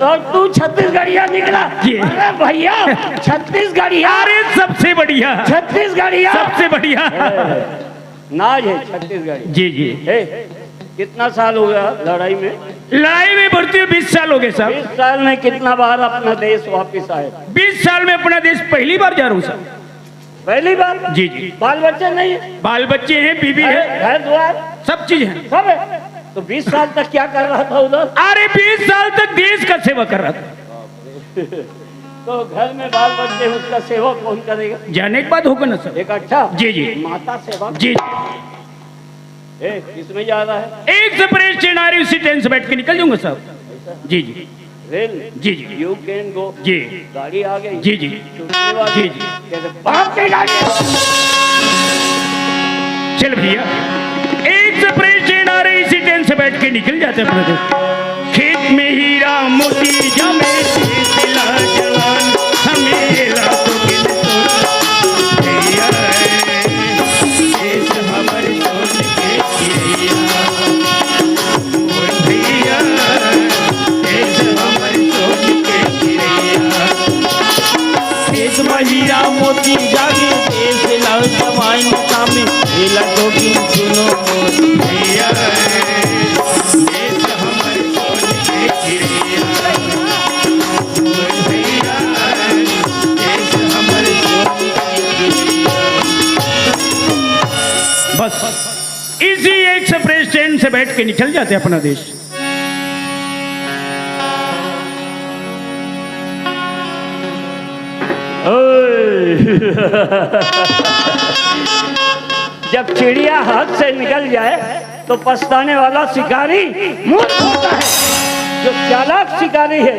और तू छत्तीसगढ़िया निकला। जी। अरे भैया छत्तीसगढ़िया, अरे सबसे बढ़िया, छत्तीसगढ़िया सबसे बढ़िया। नाज है छत्तीसगढ़ी। जी जी। कितना साल हो गया लड़ाई में? लड़ाई में भर्ती हुए 20 साल हो गए साहब। 20 साल में कितना बार अपना देश वापिस आए? 20 साल में अपना देश पहली बार जा रहा हूँ साहब। पहली बार? जी जी। बाल बच्चे नहीं है? बाल बच्चे हैं, बीबी है, घर द्वार सब चीज है। सब है। तो 20 साल तक क्या कर रहा था उधर? अरे 20 साल तक देश का सेवा कर रहा था। तो घर में बाल बच्चे, उसका सेवा कौन करेगा? जाने के बाद होगा ना सर। एक अच्छा जी जी। माता सेवा। जी किसमें जा रहा है? एक सेपरेट ट्रेन आ रही, उसी ट्रेन से बैठ के निकल जाऊंगा साहब। जी जी रेल? जी जी यू कैन गो। जी गाड़ी आ गई? जी जी छूटने वाली? जी जी। तेरे बाप की गाड़ी। चल भैया, एक सेपरेट ट्रेन आ रही, इसी ट्रेन से बैठ के निकल जाते अपने देश। खेत में हीरा मोती जमे, दिला जवान हमें रातों के भैया देश हमारे सोच के चिड़िया, भैया देश हमारे सोच के चिड़िया। खेत में हीरा मोती जागे, देश लाल जवान सामे खेला जोगी सुनो मोर भैया देश हमारे सोच के चिड़िया, भैया देश हमारे सोच के चिड़िया। बस इसी एक एक्सप्रेस ट्रेन से बैठ के निकल जाते अपना देश। जब चिड़िया हाथ से निकल जाए तो पछताने वाला शिकारी मूर्ख होता है। जो चालाक शिकारी है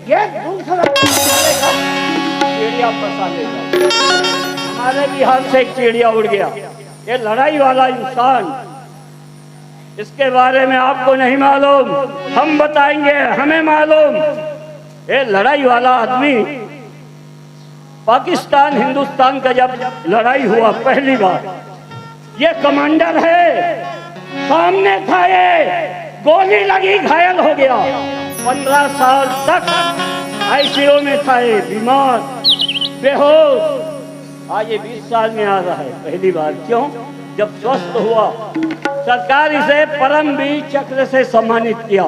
ये दूसरा चिड़िया फंसा लेगा। हमारे भी हाथ से एक चिड़िया उड़ गया। ये लड़ाई वाला इंसान, इसके बारे में आपको नहीं मालूम, हम बताएंगे, हमें मालूम। ये लड़ाई वाला आदमी पाकिस्तान हिंदुस्तान का जब लड़ाई हुआ पहली बार, ये कमांडर है, सामने था, ये गोली लगी घायल हो गया। 15 साल तक ICU में था, ये बीमार बेहोश। आज ये 20 साल में आ रहा है पहली बार। क्यों? जब स्वस्थ हुआ सरकार इसे परमवीर चक्र से सम्मानित किया।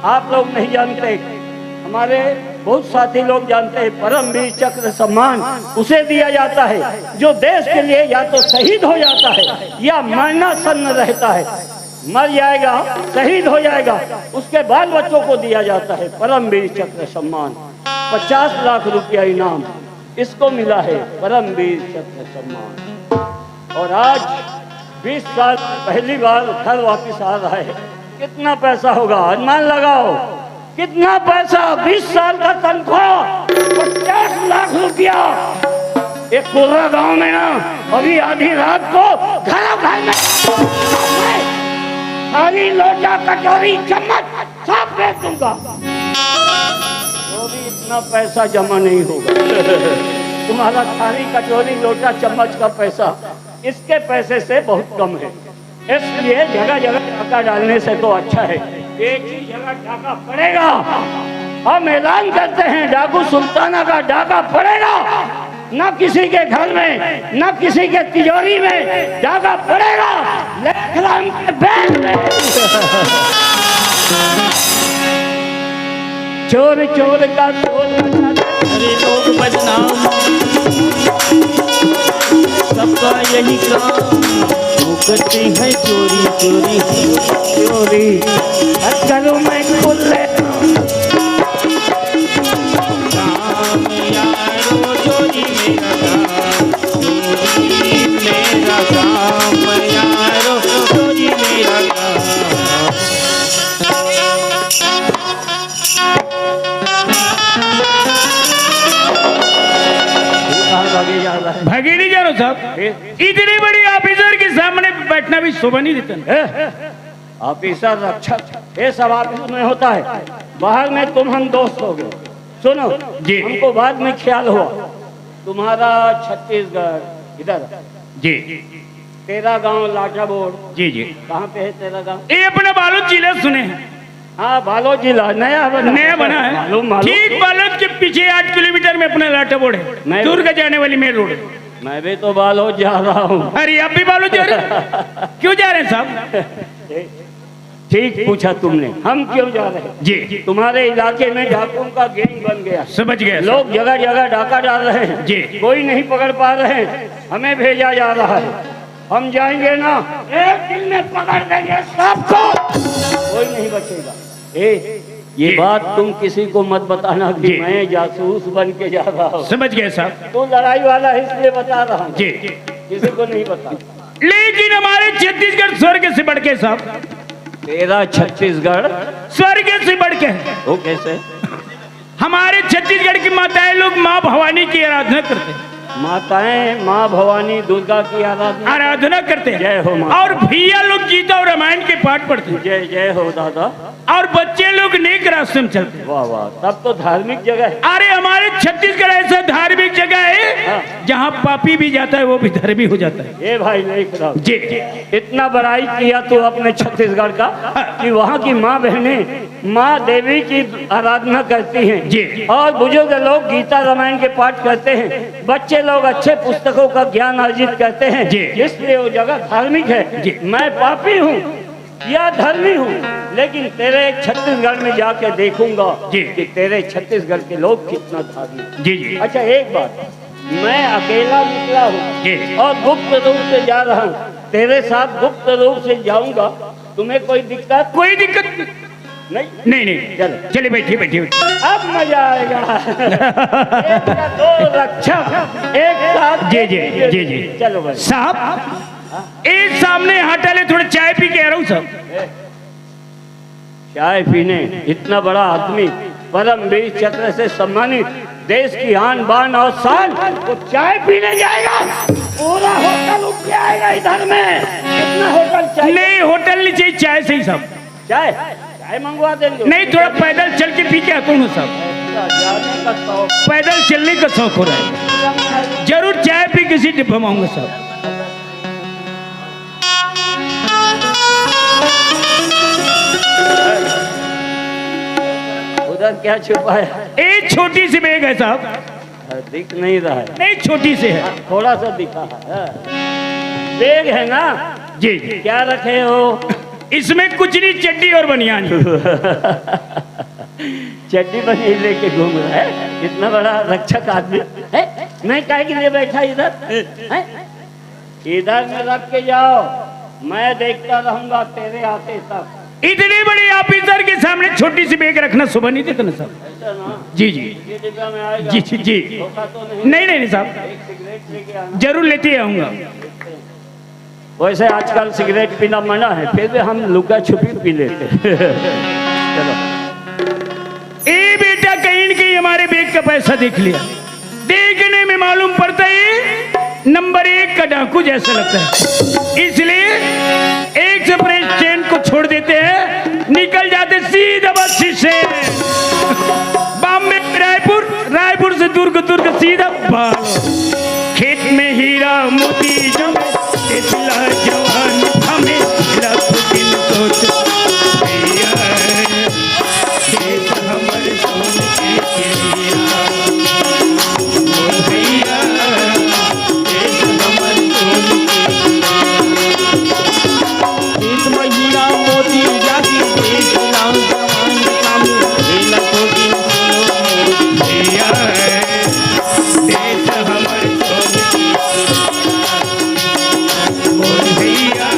आप लोग नहीं जानते, हमारे बहुत साथी लोग जानते हैं। परमवीर चक्र सम्मान उसे दिया जाता है जो देश के लिए या तो शहीद हो जाता है या मरना सन्न रहता है। मर जाएगा, शहीद हो जाएगा, उसके बाल बच्चों को दिया जाता है परमवीर चक्र सम्मान। 50 लाख रुपया इनाम इसको मिला है, परमवीर चक्र सम्मान। और आज 20 साल पहली बार घर वापस आ रहा है। कितना पैसा होगा अनुमान लगाओ? कितना पैसा? 20 साल का तनख्वाह 50 लाख रुपया। एक पूरा गांव में ना अभी आधी रात को घर में थाली लोटा कटोरी चम्मच सब बेच दूंगा, तो भी इतना पैसा जमा नहीं होगा। तुम्हारा थाली कटोरी लोटा चम्मच का पैसा इसके पैसे से बहुत कम है, इसलिए जगह जगह डाका डालने से तो अच्छा है। एक ही जगह डाका पड़ेगा, हम ऐलान करते हैं डाकू सुल्ताना का डाका पड़ेगा। न किसी के घर में न किसी के तिजोरी में डाका पड़ेगा, लेखराम के बैंक में। चोर चोर का चोर अरे लोग बदनाम, सबका यही काम, वो करते हैं चोरी चोरी चोरी। करूँ मैं खुद ले काम यारो, चोरी मेरा काम यारो, चोरी मेरा काम। भागे नहीं जा रहा साहब, इतनी बड़ी ऑफिसर के सामने बैठना भी शोभा नहीं देता। ऑफिसर रक्षक ये सब ऑफिस में होता है, बाहर में तुम हम दोस्त हो गए। सुनो जी। हमको बाद में ख्याल हुआ तुम्हारा छत्तीसगढ़ इधर जी, तेरा गांव लाटा बोर्ड। जी जी, कहाँ पे है तेरा गांव? ये अपना बालोद जिला सुने हैं? हाँ बालोद जिला नया बना है। मालूम मालूम। ठीक बालोद के पीछे 8 किलोमीटर में अपना लाटा बोर्ड है, मैं- दुर्ग जाने वाली मेन रोड है। मैं भी तो बालोद जा रहा हूँ। अरे अब भी बालोद जा रहे हैं? क्यों जा रहे हैं साहब? ठीक पूछा तुमने, हम क्यों जा रहे हैं? जी, तुम्हारे इलाके में डाकुओं का गैंग बन गया, समझ गए लोग जगह जगह डाका डाल रहे हैं जी। कोई नहीं पकड़ पा रहे हैं, हमें भेजा जा रहा है। हम जाएंगे ना, एक दिन में पकड़ देंगे सबको, कोई नहीं बचेगा। ये बात तुम किसी को मत बताना कि जी। मैं जासूस बन के जा रहा हूँ। समझ गए साहब तू लड़ाई वाला है इसलिए बता रहा हूँ, जी। किसी को नहीं बता। लेकिन हमारे छत्तीसगढ़ स्वर्ग से बढ़ के साहब, तेरा छत्तीसगढ़ स्वर्ग से बढ़ के है। वो कैसे? हमारे छत्तीसगढ़ की माताएं लोग माँ भवानी की आराधना करते हैं, माताएं माँ भवानी दुर्गा की आराधना करते हैं। जय हो माता। और भैया लोग गीता और रामायण के पाठ पढ़ते हैं, जय जय हो दादा। और बच्चे लोग नेक रास्ते में चलते हैं। वाह वाह, तब तो धार्मिक जगह है। अरे हमारे छत्तीसगढ़ ऐसा धार्मिक जगह है जहाँ पापी भी जाता है वो भी धर्मी हो जाता है। ये भाई नहीं खड़ा जी, इतना बड़ाई किया तू अपने छत्तीसगढ़ का कि वहाँ की माँ बहनें माँ देवी की आराधना करती हैं जी। और बुजुर्ग लोग गीता रामायण के पाठ करते हैं, बच्चे लोग अच्छे पुस्तकों का ज्ञान अर्जित करते हैं जी। इसलिए वो जगह धार्मिक है जी। मैं पापी हूँ या धर्मी हूँ, लेकिन तेरे छत्तीसगढ़ में जाके देखूंगा जी। कि तेरे छत्तीसगढ़ के लोग कितना धार्मिक। जी जी, अच्छा एक बात, मैं अकेला निकला हूँ जी। और गुप्त रूप से जा रहा हूँ, तेरे साथ गुप्त रूप से जाऊंगा, तुम्हें कोई दिक्कत कोई दिक्कत नहीं? नहीं नहीं, चलो। चलिए बैठिए बैठिए। अब मजा आएगा। एक या दो रक्षक एक साथ। जी जी जी जी, चलो भाई। साहब एक सामने हटा ले, थोड़ा चाय पी के आ रहा हूँ साहब। चाय पीने इतना बड़ा आदमी परमवीर चक्र से सम्मानित देश की आन बान और शान, वो चाय पीने जाएगा, पूरा होटल उठ जाएगा इधर में। कितना होटल चाहिए? नहीं होटल नहीं चाहिए, चाय से ही साहब। चाय चाय मंगवा देंगे। नहीं थोड़ा पैदल चल के पी के आता हूँ साहब, जाने का शौक। पैदल चलने का शौक हो रहा है। जरूर चाय पी किसी डिब्बा में आऊंगा साहब। उधर क्या छुपा है? एक छोटी सी बैग है साहब। दिख नहीं रहा है। नहीं छोटी सी है। थोड़ा सा दिखा है। बैग है ना? जी क्या रखे हो? इसमें कुछ नहीं, चड्डी और बनियान। चड्डी बनी लेके घूम रहा है, इतना बड़ा रक्षक आदमी है। मैं काहे के लिए बैठा इधर है? इधर में रख के जाओ, मैं देखता रहूंगा तेरे आते तक। इतनी बड़ी ऑफिसर के सामने छोटी सी बैग रखना शोभा नहीं देता ना साहब। ऐसा ना? जी जी ये डिब्बा में आएगा? जी जी जी, धोखा तो नहीं? नहीं नहीं नहीं साहब, एक सिगरेट लेके आना। जरूर लेते आऊंगा। वैसे आजकल सिगरेट पीना मना है, फिर भी हम लुका छुपी पी लेते। चलो। ए बेटा, कहीं न कहीं हमारे बैग का पैसा देख लिया, देखने में मालूम पड़ता ही नंबर 1 का डाकू जैसा लगता है, इसलिए एक्सप्रेस ट्रेन को छोड़ देते हैं, निकल जाते सीधा बस्ती से बॉम्बे, रायपुर, रायपुर से दुर्ग, दुर्ग सीधा भाग। खेत में हीरा मोती जमे, इतला जवान हमें लाखों दिन सोच भैया, देश हमर सोन के चिड़िया, ओ भैया, देश हमर सोन के देश में हीरा मोती जाति, देश नाम जवान सामने भेला को दिन सुनो भैया, देश हमर सोन के ओ भैया,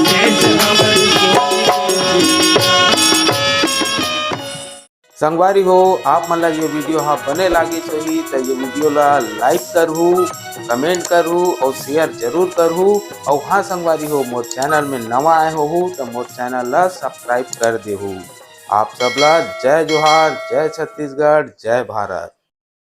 देश हमर संगवारी हो आप मन ला ये वीडियो हाँ बने लागी होही तो ये वीडियो ला लाइक करहू, कमेंट करहू और शेयर जरूर करहू। और हाँ संगवारी हो मोर चैनल में नवा आए हो तो मोर चैनल ला सब्सक्राइब कर देहू। आप सबला जय जोहार, जय छत्तीसगढ़, जय भारत।